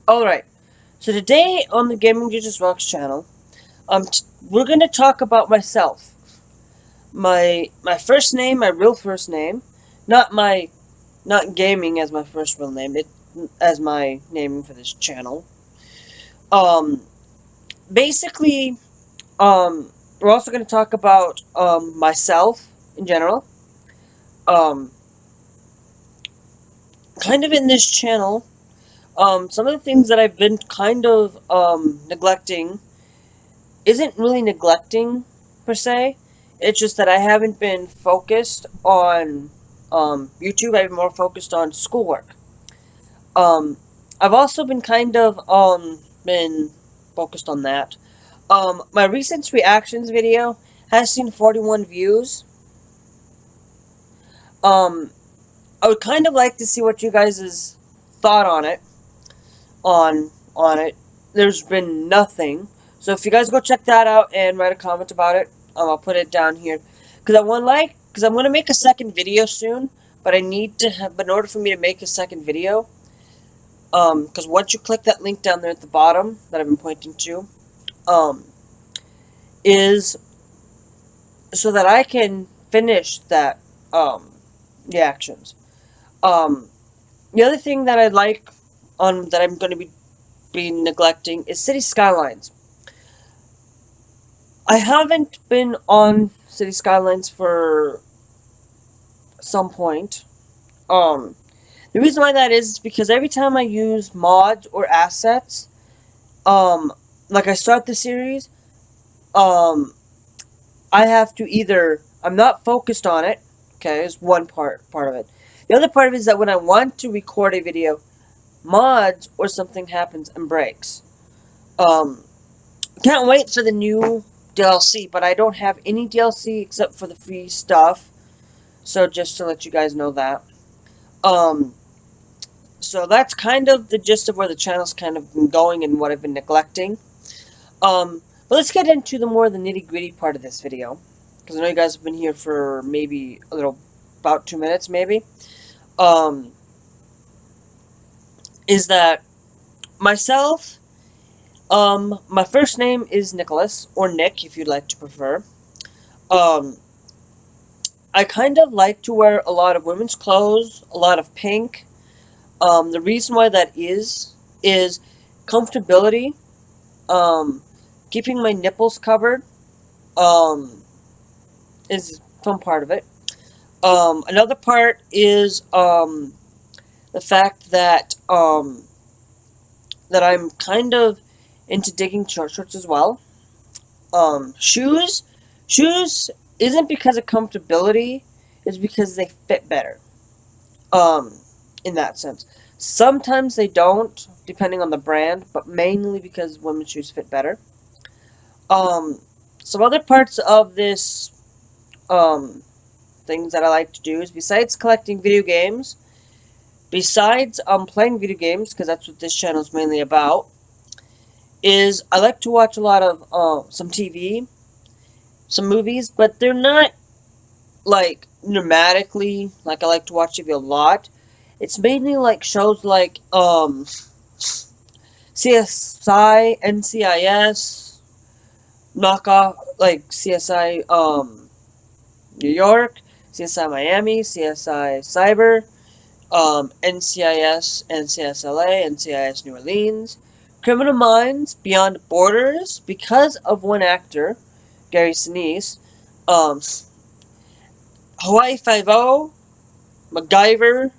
Alright, so today on the Gaming Jesus Rocks channel, we're going to talk about myself. My first name, my real first name, not my, not gaming as my first real name, it as my name for this channel. Um, basically, we're also going to talk about, myself in general. Um, kind of in this channel, some of the things that I've been kind of, neglecting isn't really neglecting per se. It's just that I haven't been focused on YouTube. I've been more focused on schoolwork. Um, I've also been kind of been focused on that. My recent reactions video has seen 41 views. Um, I would kind of like to see what you guys' thought on it. On it. There's been nothing. So if you guys go check that out and write a comment about it, I'll put it down here. Because I'm gonna make a second video soon, but I need to have, but in order for me to make a second video, because once you click that link down there at the bottom that I've been pointing to, um, is so that I can finish that, reactions. Um, the other thing that I'd like that I'm going to be neglecting is City Skylines. I haven't been on City Skylines for some point. The reason why that is because every time I use mods or assets, like I start the series, I have to either I'm not focused on it. Okay, is one part of it. The other part of it is that when I want to record a video, mods or something happens and breaks. Um, can't wait for the new DLC, but I don't have any DLC except for the free stuff. So just to let you guys know that. Um, so that's kind of the gist of where the channel's kind of been going and what I've been neglecting. But let's get into the nitty gritty part of this video, because I know you guys have been here for maybe about 2 minutes, maybe. Is that myself? My first name is Nicholas, or Nick, if you'd like to prefer. I kind of like to wear a lot of women's clothes, a lot of pink. The reason why that is comfortability. Keeping my nipples covered. Is some part of it. Another part is the fact that that I'm kind of into digging shorts as well. Shoes isn't because of comfortability, it's because they fit better. Um, in that sense. Sometimes they don't, depending on the brand, but mainly because women's shoes fit better. Um, some other parts of this, things that I like to do is besides collecting video games, besides playing video games, because that's what this channel is mainly about, is I like to watch a lot of some TV, some movies, but they're not like dramatically like I like to watch TV a lot. It's mainly like shows like CSI, NCIS, knockoff like CSI New York, CSI Miami, CSI Cyber, NCIS, NCSLA, NCIS New Orleans, Criminal Minds, Beyond Borders, because of one actor, Gary Sinise, Hawaii Five-O, MacGyver,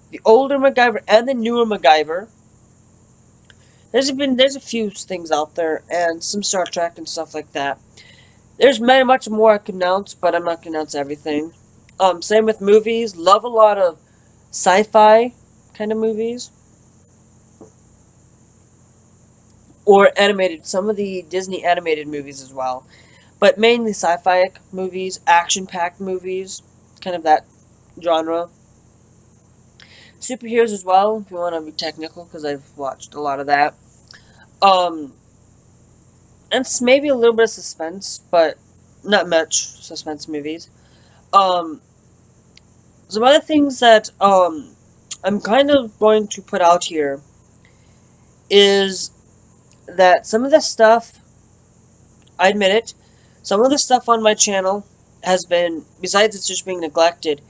the older MacGyver and the newer MacGyver. There's a few things out there and some Star Trek and stuff like that. There's much more I could announce, but I'm not gonna announce everything. Same with movies. Love a lot of sci-fi kind of movies. Or animated, some of the Disney animated movies as well. But mainly sci-fi movies, action-packed movies, kind of that genre. Superheroes as well, if you want to be technical, because I've watched a lot of that. And it's maybe a little bit of suspense, but not much suspense movies. Some other things that I'm kind of going to put out here is that some of the stuff, I admit it, some of the stuff on my channel has been, besides it's just being neglected,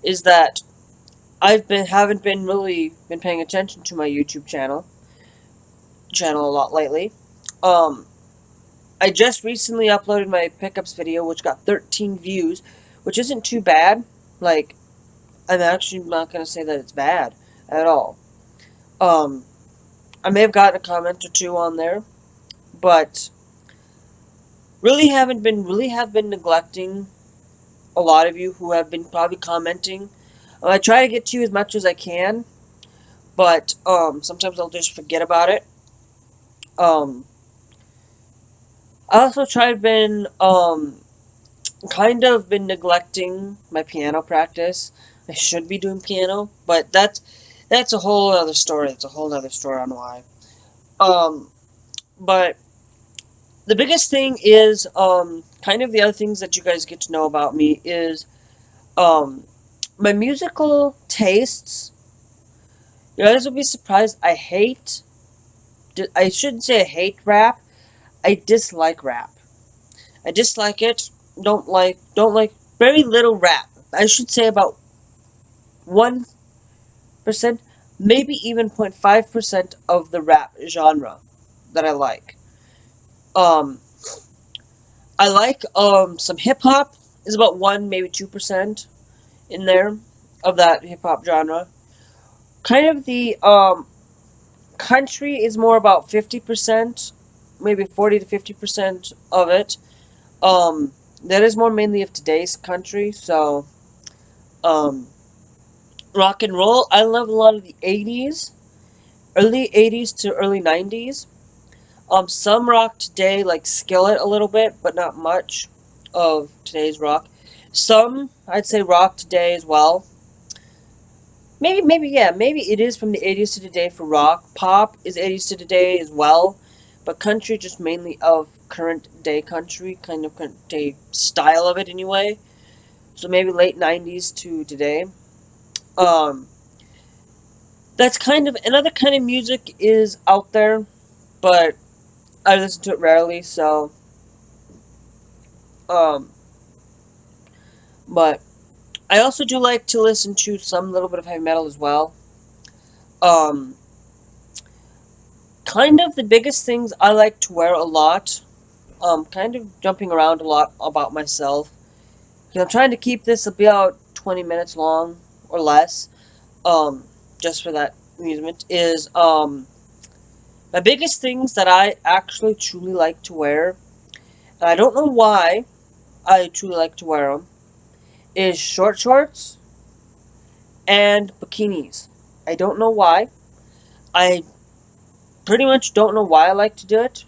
is that haven't been really been paying attention to my YouTube channel a lot lately. I just recently uploaded my pickups video, which got 13 views, which isn't too bad. Like, I'm actually not gonna say that it's bad at all. I may have gotten a comment or two on there, but have been neglecting a lot of you who have been probably commenting. I try to get to you as much as I can, but sometimes I'll just forget about it. I also kind of been neglecting my piano practice. I should be doing piano, but that's a whole other story. It's a whole other story on why. But the biggest thing is kind of the other things that you guys get to know about me is my musical tastes. You guys will be surprised. I shouldn't say I hate rap. I dislike rap. I dislike it. Don't like very little rap. I should say about 1%, maybe even 0.5% of the rap genre that I like. I like some hip hop is about 1, maybe 2% in there of that hip hop genre. Kind of the country is more about 50%, maybe 40 to 50% of it. That is more mainly of today's country. So, rock and roll. I love a lot of the 80s, early 80s to early 90s. Some rock today, like Skillet a little bit, but not much of today's rock. Some, I'd say rock today as well. Maybe it is from the 80s to today for rock. Pop is 80s to today as well, but country just mainly of current day country, kind of current day style of it anyway. So maybe late 90s to today. That's kind of, another kind of music is out there, but I listen to it rarely, so, but I also do like to listen to some little bit of heavy metal as well. Kind of the biggest things I like to wear a lot, kind of jumping around a lot about myself, because I'm trying to keep this about 20 minutes long or less, just for that amusement, is, my biggest things that I actually truly like to wear, and I don't know why I truly like to wear them, is short shorts and bikinis. I don't know why. I pretty much don't know why I like to do it.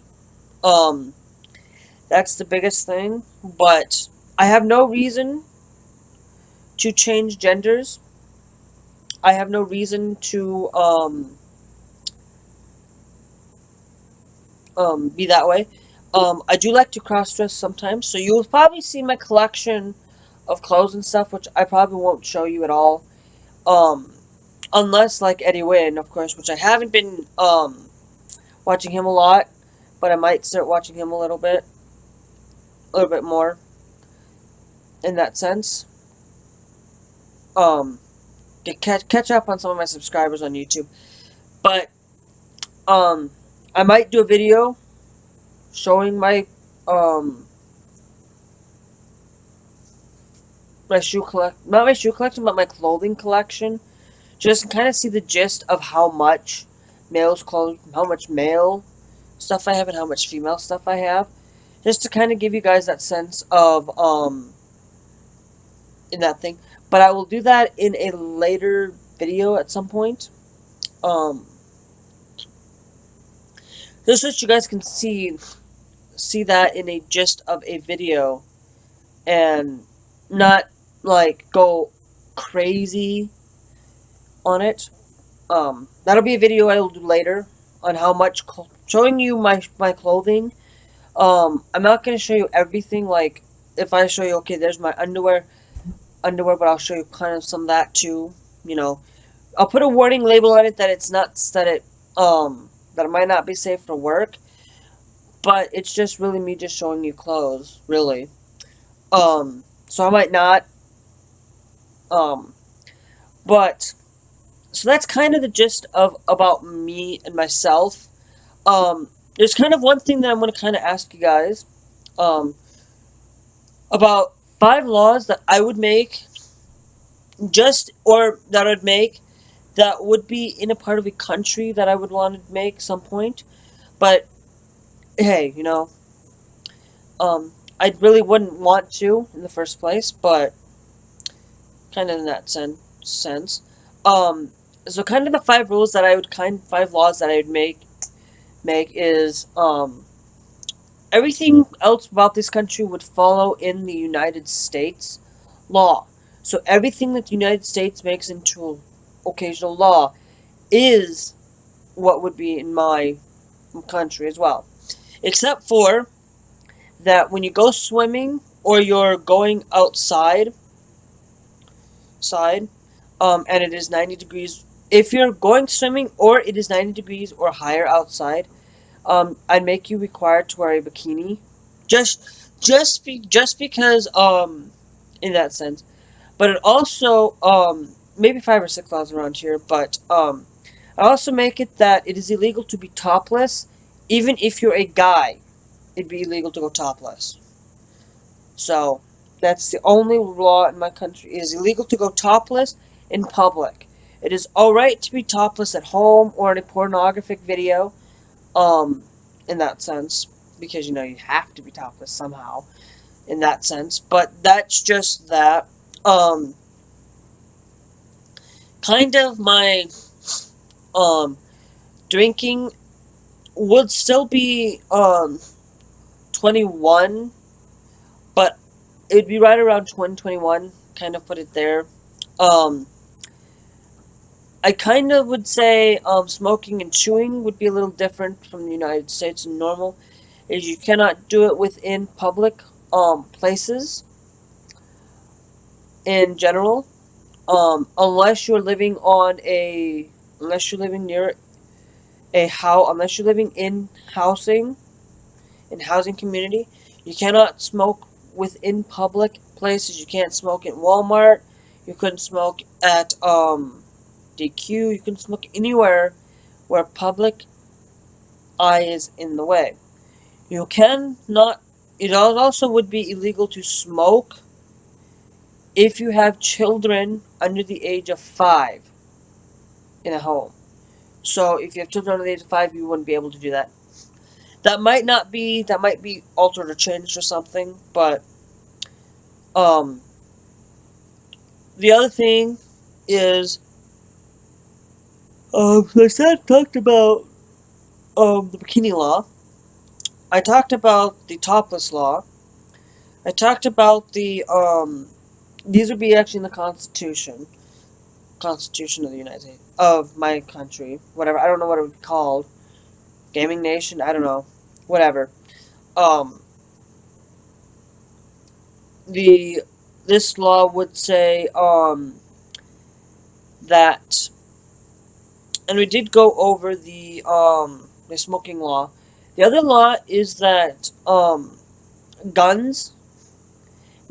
That's the biggest thing, but I have no reason to change genders. I have no reason to, be that way. I do like to cross dress sometimes, so you'll probably see my collection of clothes and stuff, which I probably won't show you at all. Unless like Eddie Wynn, of course, which I haven't been watching him a lot, but I might start watching him a little bit more in that sense. Catch up on some of my subscribers on YouTube, but I might do a video showing my not my shoe collection, but my clothing collection, just to kind of see the gist of how much male stuff I have and how much female stuff I have, just to kind of give you guys that sense of in that thing. But I will do that in a later video at some point. Just so that you guys can see that in a gist of a video, and not like go crazy on it. That'll be a video I will do later on how much showing you my clothing. I'm not gonna show you everything. Like if I show you, okay, there's my underwear, but I'll show you kind of some of that too. You know, I'll put a warning label on it that it's not that that it might not be safe for work, but it's just really me just showing you clothes, really. So I might not. Um, but so that's kind of the gist of about me and myself. There's kind of one thing that I'm going to kind of ask you guys. Um, about 5 laws that I would make, just or that I'd make that would be in a part of a country that I would want to make some point. But hey, I really wouldn't want to in the first place, but kind of in that sense. Um, so kind of the 5 rules that I would 5 laws that I would make is everything else about this country would follow in the United States law. So everything that the United States makes into occasional law is what would be in my country as well. Except for that when you go swimming or you're going and it is 90 degrees, if you're going swimming or it is 90 degrees or higher outside, I'd make you required to wear a bikini, just because in that sense. But it also maybe 5 or 6 laws around here. But I also make it that it is illegal to be topless, even if you're a guy. It'd be illegal to go topless. So that's the only law in my country. It is illegal to go topless in public. It is alright to be topless at home or in a pornographic video. In that sense, because you have to be topless somehow. In that sense, but that's just that. Kind of my drinking would still be 21, but it'd be right around 2021. Kind of put it there. I kind of would say smoking and chewing would be a little different from the United States and normal. Is you cannot do it within public places in general, unless you're living near a house, unless you're living in housing community. You cannot smoke within public places. You can't smoke at Walmart. You couldn't smoke at DQ. You couldn't smoke anywhere where public eye is in the way. You cannot. It also would be illegal to smoke if you have children under the age of 5 in a home. So if you have children under the age of 5, you wouldn't be able to do that. That might be altered or changed or something, but the other thing is talked about the bikini law. I talked about the topless law. I talked about the these would be actually in the Constitution of the United States, of my country, whatever. I don't know what it would be called. Gaming Nation, I don't know. Whatever. Um this law would say that, and we did go over the smoking law. The other law is that guns.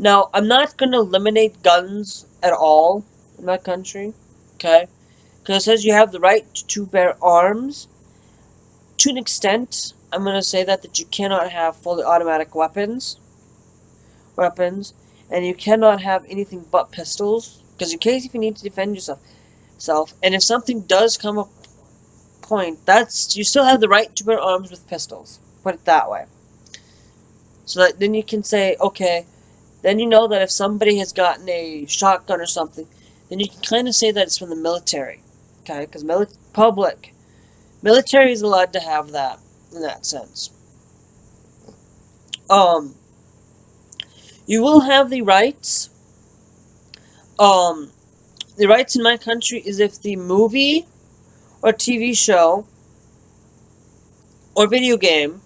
Now, I'm not going to eliminate guns at all in my country, okay? Because it says you have the right to bear arms. To an extent, I'm going to say that you cannot have fully automatic weapons, and you cannot have anything but pistols, because in case if you need to defend yourself, and if something does come up point, you still have the right to bear arms with pistols. Put it that way. So that then you can say, okay, then you know that if somebody has gotten a shotgun or something, then you can kind of say that it's from the military, okay? Because military is allowed to have that in that sense. You will have the rights. The rights in my country is if the movie or TV show or video game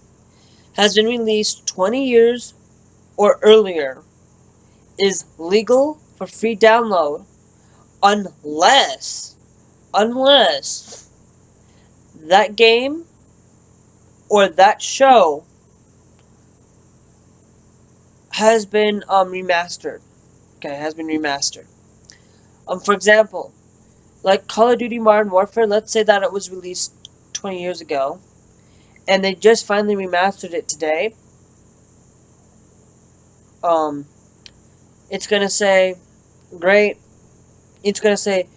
has been released 20 years or earlier, is legal for free download, unless that game or that show has been remastered. Okay, has been remastered. For example, like Call of Duty Modern Warfare. Let's say that it was released 20 years ago, and they just finally remastered it today. Um, it's gonna say, great. It's gonna say,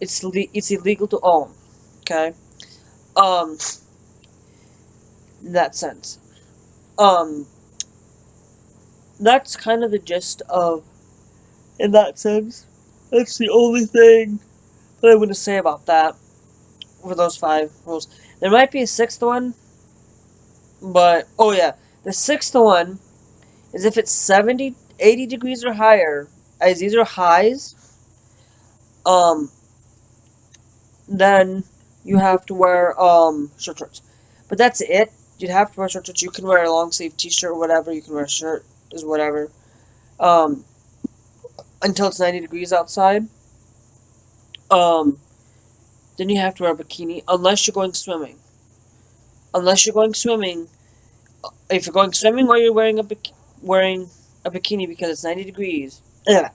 it's illegal to own. Okay. Um, in that sense. Um, that's kind of the gist of. In that sense, that's the only thing that I'm gonna say about that. For those 5 rules, there might be a sixth one, but oh yeah, the sixth one is if it's 70, 80 degrees or higher, as these are highs, um, then you have to wear short shorts. But that's it. You'd have to wear short shorts. You can wear a long sleeve t-shirt or whatever. You can wear a shirt is whatever. Um, until it's 90 degrees outside. Um, then you have to wear a bikini unless you're going swimming. Unless you're going swimming, if you're going swimming while you're wearing a bikini because it's 90 degrees. Yeah.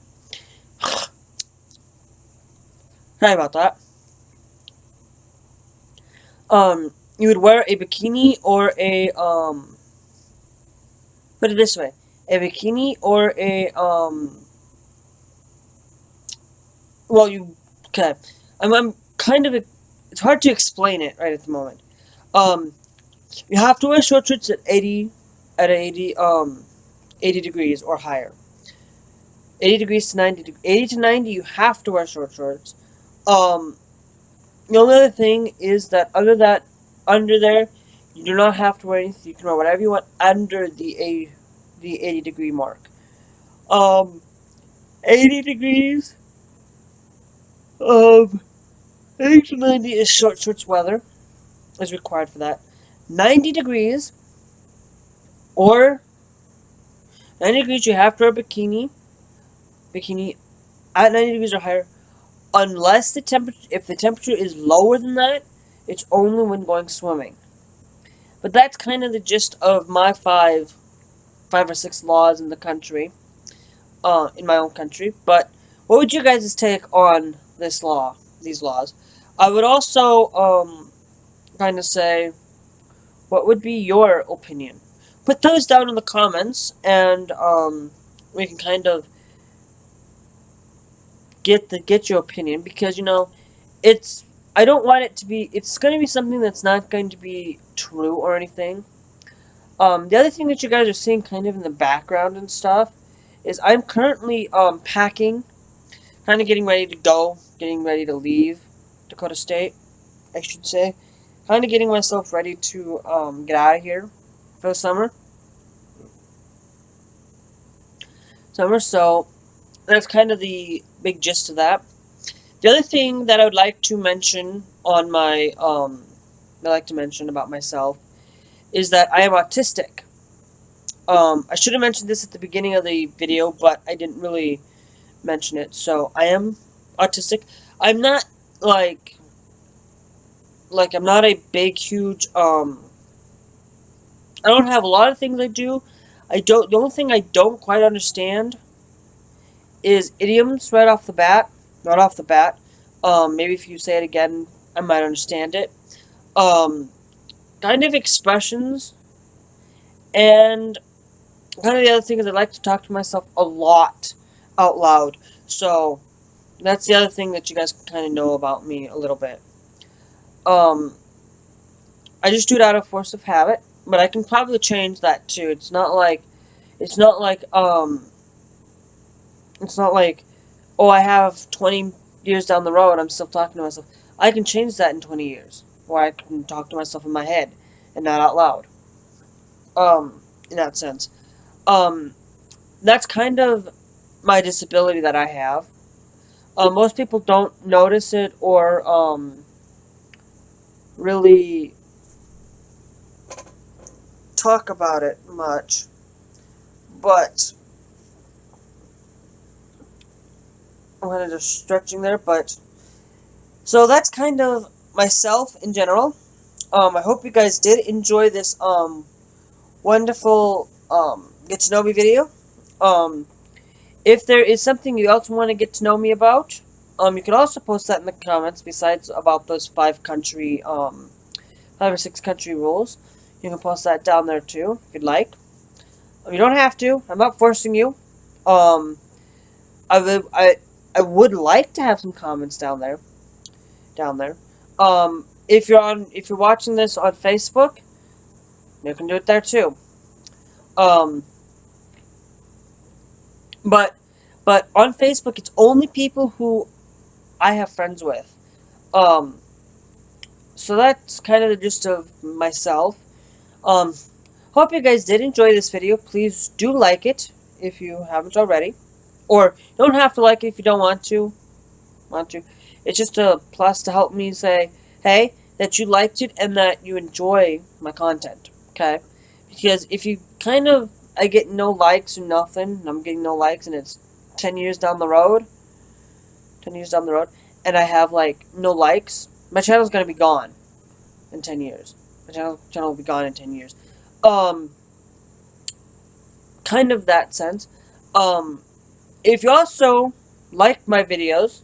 Sorry about that. You would wear a bikini or a put it this way, a bikini or a well, you okay. I'm kind of. It's hard to explain it right at the moment. You have to wear short shorts at 80 degrees or higher. 80 degrees to 90, 80 to 90, you have to wear short shorts. The only other thing is that under there, you do not have to wear anything. You can wear whatever you want under the 80 degree mark. 80 degrees, 80 to 90 is short shorts weather, is required for that. 90 degrees, or 90 degrees, you have to wear a bikini at 90 degrees or higher, unless if the temperature is lower than that, it's only when going swimming. But that's kind of the gist of my five or six laws in the country, in my own country. But what would you guys' take on these laws? I would also kind of say, what would be your opinion? Put those down in the comments, and we can kind of get your opinion, because it's I don't want it to be. It's going to be something that's not going to be true or anything. The other thing that you guys are seeing kind of in the background and stuff is I'm currently packing, kind of getting ready to go, getting ready to leave Dakota State, I should say. Kind of getting myself ready to get out of here for the summer. So that's kind of the big gist of that. The other thing that I would like to mention on my about myself is that I am autistic. I should have mentioned this at the beginning of the video, but I didn't really mention it. So I am autistic. I'm not like I'm not a big, huge. I don't have a lot of things I do. The only thing I don't quite understand is idioms right off the bat. Right off the bat. Maybe if you say it again, I might understand it. Kind of expressions, and kind of the other thing is I like to talk to myself a lot out loud. So that's the other thing that you guys can kind of know about me a little bit. I just do it out of force of habit, but I can probably change that too. It's not like, oh, I have 20 years down the road, I'm still talking to myself. I can change that in 20 years, or I can talk to myself in my head and not out loud. In that sense. That's kind of my disability that I have. Most people don't notice it or really talk about it much, but I'm kind of just stretching there. But so that's kind of myself in general. I hope you guys did enjoy this wonderful get to know me video. If there is something you also want to get to know me about, you can also post that in the comments. Besides about those 5 or 6 country rules, you can post that down there too if you'd like. You don't have to. I'm not forcing you. Um, I would like to have some comments down there. Down there. If you're watching this on Facebook, you can do it there too. Um, but on Facebook, it's only people who I have friends with. Um, so that's kind of the gist of myself. Um, hope you guys did enjoy this video. Please do like it if you haven't already, or you don't have to like it if you don't want to. It's just a plus to help me say, hey, that you liked it and that you enjoy my content. Okay, because if you I get no likes or nothing, and I'm getting no likes, and it's 10 years down the road, and I have like no likes, my channel's gonna be gone in 10 years. My channel will be gone in 10 years. Um, kind of that sense. If you also like my videos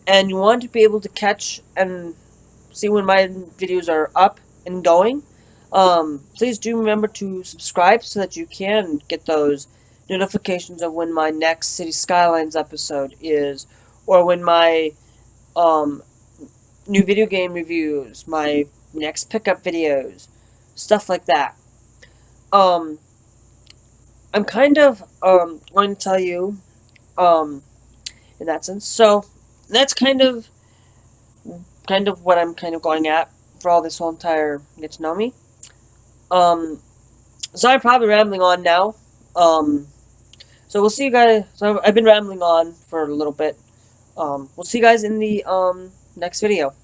and you want to be able to catch and see when my videos are up and going, please do remember to subscribe so that you can get those notifications of when my next City Skylines episode is, or when my new video game reviews, my next pickup videos, stuff like that. I'm kind of going to tell you in that sense. So that's kind of what I'm kind of going at for all this whole entire get to know me. So I'm probably rambling on now. So we'll see you guys. So I've been rambling on for a little bit. We'll see you guys in the next video.